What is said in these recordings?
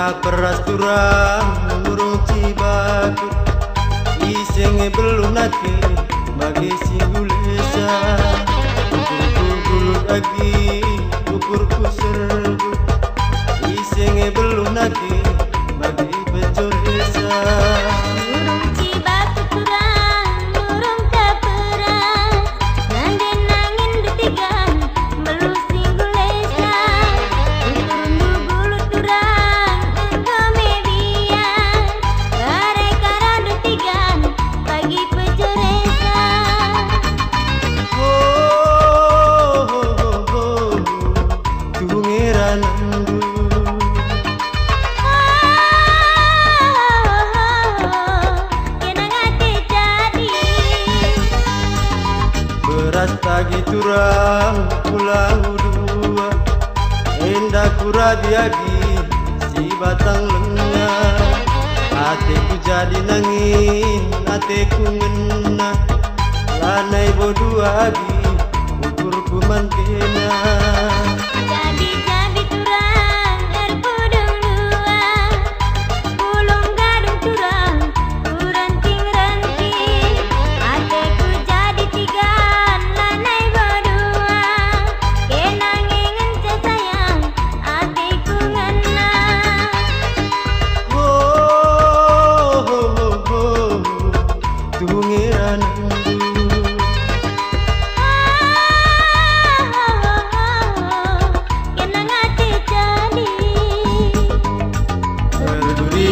Kaperas turang murung Cibatu iseng belum nake bagi singgulesa ukurku gulut lagi ukurku serbu iseng belum nake bagi pencoresa. Murung Cibatu turang murung kaperas nanden nangin dutigan belum singgulesa ukurku gulut turang engkau mebian barai kara dutigan bagi pencoresa. Tungeran nandu beras tagi turang pulang dua hendak kurabiagi si batang lengah hatiku jadi nangin hatiku ngena lanai bodua agi ukurku mantena. Jadi turang erpudung dua pulung gadung turang ranting-ranting hatiku jadi tiga lanai berdua kenangin ngence sayang hatiku ngena. Tungeran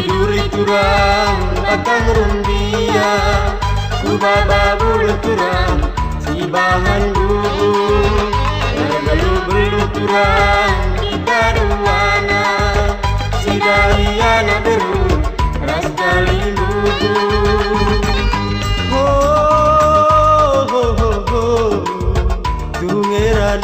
duri turang batang rumbia ku baba bulu turang si bahan bubur belu belu turang kita ruana si dariana beru ras kali bubur ho ho ho ho tungeran